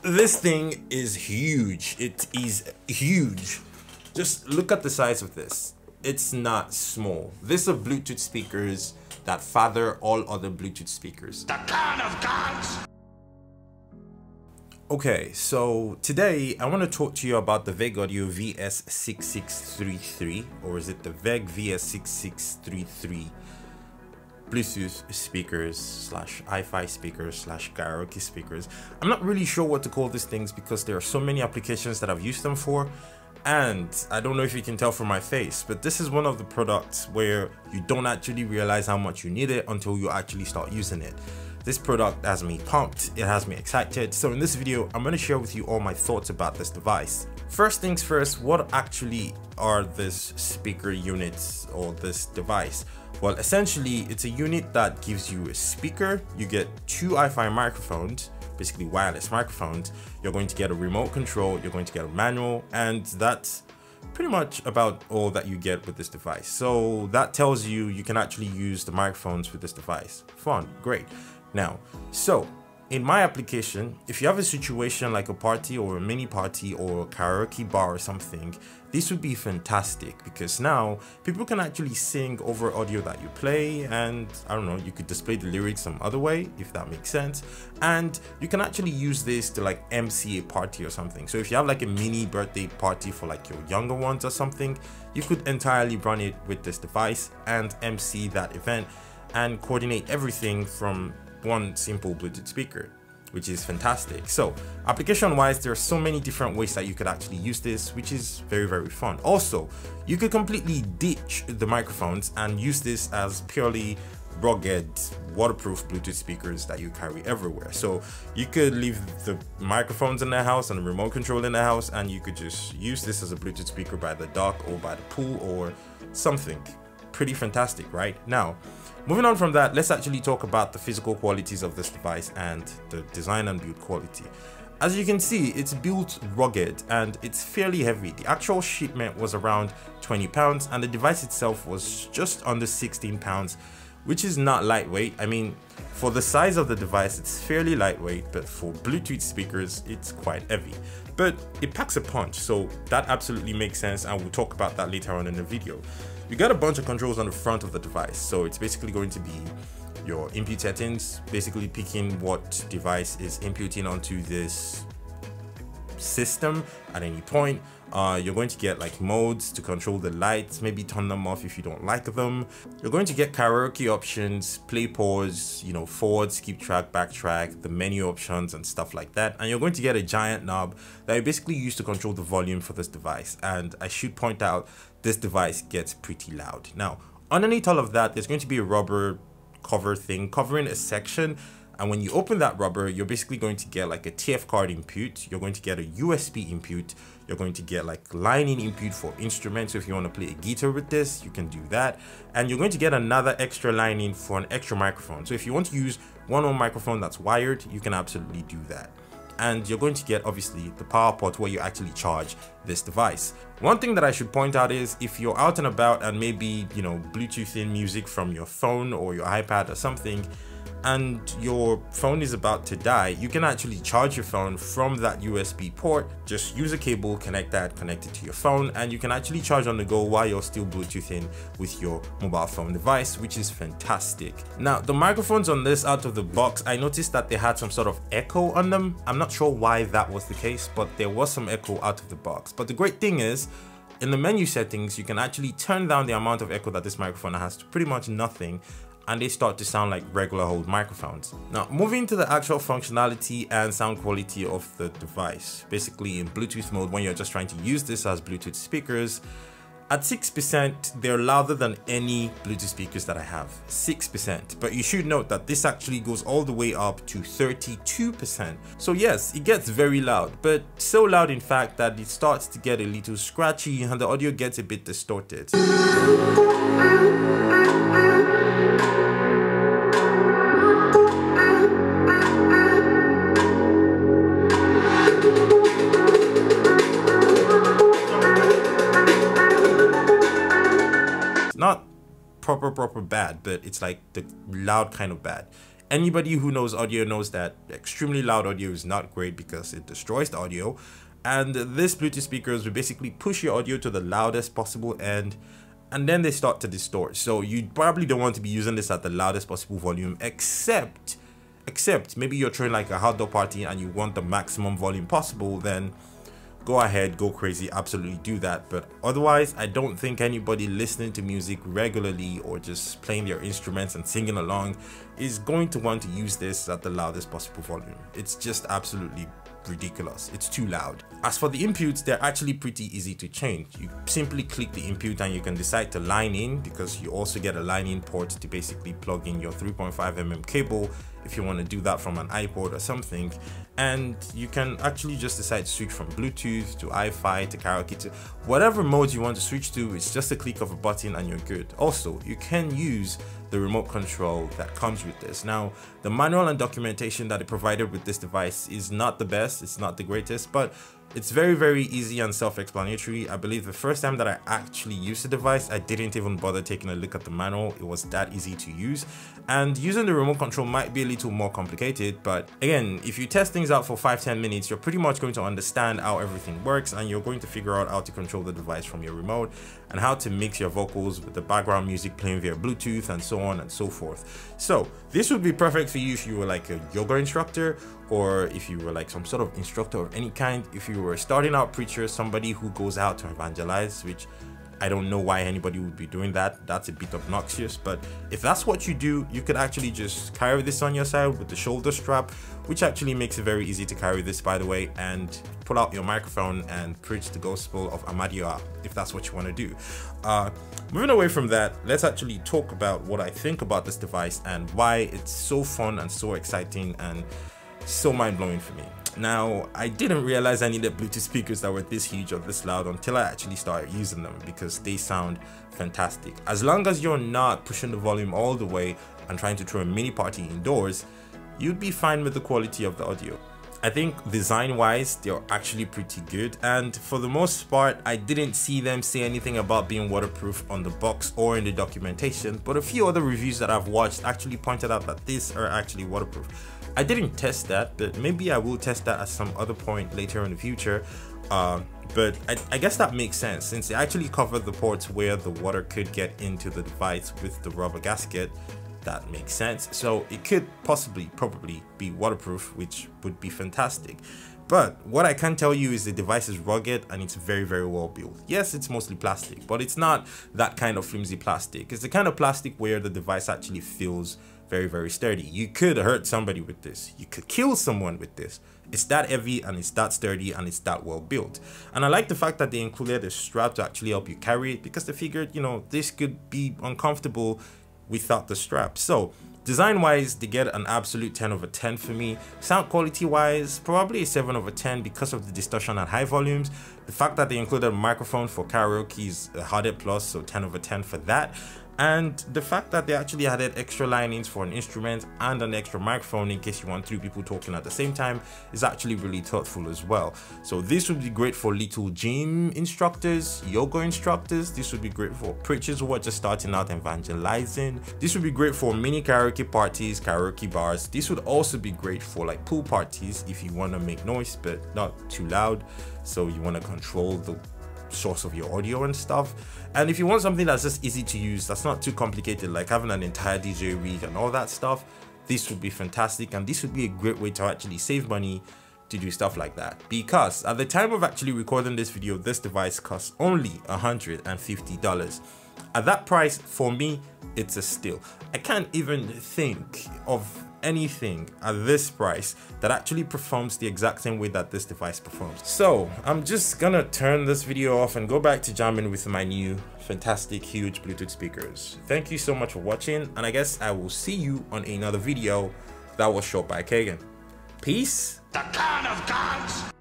This thing is huge. It is huge. Just look at the size of this. It's not small. These are Bluetooth speakers that father all other Bluetooth speakers. The Khan of Gods! Okay, so today I want to talk to you about the VEG Audio VS6633, or is it the VEG VS6633 Bluetooth speakers slash hi-fi speakers slash karaoke speakers. I'm not really sure what to call these things because there are so many applications that I've used them for, and I don't know if you can tell from my face, but this is one of the products where you don't actually realize how much you need it until you actually start using it. This product has me pumped, it has me excited. So in this video, I'm going to share with you all my thoughts about this device. First things first, what actually are these speaker units or this device? Well, essentially, it's a unit that gives you a speaker. You get two hi-fi microphones, basically wireless microphones. You're going to get a remote control, you're going to get a manual, and that's pretty much about all that you get with this device. So that tells you you can actually use the microphones with this device. Fun, great. Now, so in my application, if you have a situation like a party or a mini party or a karaoke bar or something, this would be fantastic because now people can actually sing over audio that you play, and I don't know, you could display the lyrics some other way if that makes sense, and you can actually use this to like MC a party or something. So if you have like a mini birthday party for like your younger ones or something, you could entirely run it with this device and MC that event and coordinate everything from one simple Bluetooth speaker, which is fantastic. So application wise, there are so many different ways that you could actually use this, which is very fun. Also, you could completely ditch the microphones and use this as purely rugged waterproof Bluetooth speakers that you carry everywhere. So you could leave the microphones in the house and the remote control in the house, and you could just use this as a Bluetooth speaker by the dock or by the pool or something. Pretty fantastic, right? Now, moving on from that, let's actually talk about the physical qualities of this device and the design and build quality. As you can see, it's built rugged and it's fairly heavy. The actual shipment was around 20 pounds and the device itself was just under 16 pounds, which is not lightweight. I mean, for the size of the device, it's fairly lightweight, but for Bluetooth speakers, it's quite heavy. But it packs a punch, so that absolutely makes sense, and we'll talk about that later on in the video. You got a bunch of controls on the front of the device, so it's basically going to be your input settings, basically picking what device is inputting onto this system at any point. You're going to get like modes to control the lights, maybe turn them off if you don't like them. You're going to get karaoke options, play, pause, you know, forward, skip track, backtrack, the menu options and stuff like that. And you're going to get a giant knob that you basically use to control the volume for this device. And I should point out, this device gets pretty loud. Now, underneath all of that, there's going to be a rubber cover thing covering a section. And when you open that rubber, you're basically going to get like a TF card input. You're going to get a USB input. You're going to get like lining input for instruments. So if you want to play a guitar with this, you can do that. And you're going to get another extra lining for an extra microphone. So if you want to use one more microphone that's wired, you can absolutely do that. And you're going to get obviously the power port where you actually charge this device. One thing that I should point out is if you're out and about and maybe, you know, Bluetooth in music from your phone or your iPad or something, and your phone is about to die, you can actually charge your phone from that USB port. Just use a cable, connect it to your phone, and you can actually charge on the go while you're still Bluetooth in with your mobile phone device, which is fantastic. Now, the microphones on this out of the box, I noticed that they had some sort of echo on them. I'm not sure why that was the case, but there was some echo out of the box. But the great thing is, in the menu settings, you can actually turn down the amount of echo that this microphone has to pretty much nothing, and they start to sound like regular old microphones. Now, moving to the actual functionality and sound quality of the device, basically in Bluetooth mode, when you're just trying to use this as Bluetooth speakers, at 6%, they're louder than any Bluetooth speakers that I have, 6%. But you should note that this actually goes all the way up to 32%. So yes, it gets very loud, but so loud in fact that it starts to get a little scratchy and the audio gets a bit distorted. Not proper bad, but it's like the loud kind of bad. Anybody who knows audio knows that extremely loud audio is not great because it destroys the audio. And this Bluetooth speakers will basically push your audio to the loudest possible end, and then they start to distort. So you probably don't want to be using this at the loudest possible volume, except maybe you're throwing like a outdoor party and you want the maximum volume possible. Then go ahead, go crazy, absolutely do that. But otherwise, I don't think anybody listening to music regularly or just playing their instruments and singing along is going to want to use this at the loudest possible volume. It's just absolutely ridiculous. It's too loud. As for the inputs, they're actually pretty easy to change. You simply click the input and you can decide to line in, because you also get a line in port to basically plug in your 3.5mm cable if you want to do that from an iPod or something. And you can actually just decide to switch from Bluetooth to Hi-Fi to karaoke to whatever mode you want to switch to. It's just a click of a button and you're good. Also, you can use the remote control that comes with this. Now, the manual and documentation that it provided with this device is not the best, it's not the greatest, but it's very, very easy and self-explanatory. I believe the first time that I actually used the device, I didn't even bother taking a look at the manual. It was that easy to use. And using the remote control might be a little more complicated, but again, if you test things out for 5-10 minutes, you're pretty much going to understand how everything works, and you're going to figure out how to control the device from your remote and how to mix your vocals with the background music playing via Bluetooth and so on and so forth. So this would be perfect for you if you were like a yoga instructor, or if you were like some sort of instructor of any kind, if you were a starting out preacher, somebody who goes out to evangelize, which I don't know why anybody would be doing that. That's a bit obnoxious, but if that's what you do, you could actually just carry this on your side with the shoulder strap, which actually makes it very easy to carry this, by the way, and pull out your microphone and preach the gospel of Amadioha, if that's what you want to do. Moving away from that, let's actually talk about what I think about this device and why it's so fun and so exciting and so mind-blowing for me. Now, I didn't realize I needed Bluetooth speakers that were this huge or this loud until I actually started using them, because they sound fantastic. As long as you're not pushing the volume all the way and trying to throw a mini party indoors, you'd be fine with the quality of the audio. I think design-wise, they're actually pretty good, and for the most part, I didn't see them say anything about being waterproof on the box or in the documentation, but a few other reviews that I've watched actually pointed out that these are actually waterproof. I didn't test that, but maybe I will test that at some other point later in the future. But I guess that makes sense, since they actually covered the ports where the water could get into the device with the rubber gasket. That makes sense. So it could probably be waterproof, which would be fantastic. But what I can tell you is the device is rugged and it's very, very well built. Yes, it's mostly plastic, but it's not that kind of flimsy plastic. It's the kind of plastic where the device actually feels very, very sturdy. You could hurt somebody with this. You could kill someone with this. It's that heavy and it's that sturdy and it's that well built. And I like the fact that they included a strap to actually help you carry it, because they figured, you know, this could be uncomfortable without the strap. So design wise, they get an absolute 10 over 10 for me. Sound quality wise, probably a 7 over 10 because of the distortion at high volumes. The fact that they included a microphone for karaoke is a added plus, so 10 over 10 for that. And the fact that they actually added extra linings for an instrument and an extra microphone in case you want 3 people talking at the same time is actually really thoughtful as well. So this would be great for little gym instructors, yoga instructors. This would be great for preachers who are just starting out evangelizing. This would be great for mini karaoke parties, karaoke bars. This would also be great for like pool parties if you want to make noise but not too loud, so you want to control the source of your audio and stuff. And if you want something that's just easy to use, that's not too complicated, like having an entire DJ rig and all that stuff, this would be fantastic. And this would be a great way to actually save money to do stuff like that, because at the time of actually recording this video, this device costs only $150. At that price, for me, it's a steal. I can't even think of anything at this price that actually performs the exact same way that this device performs. So I'm just gonna turn this video off and go back to jamming with my new fantastic huge Bluetooth speakers. Thank you so much for watching, and I guess I will see you on another video that was shot by Kagan. Peace. The Khan of Gods.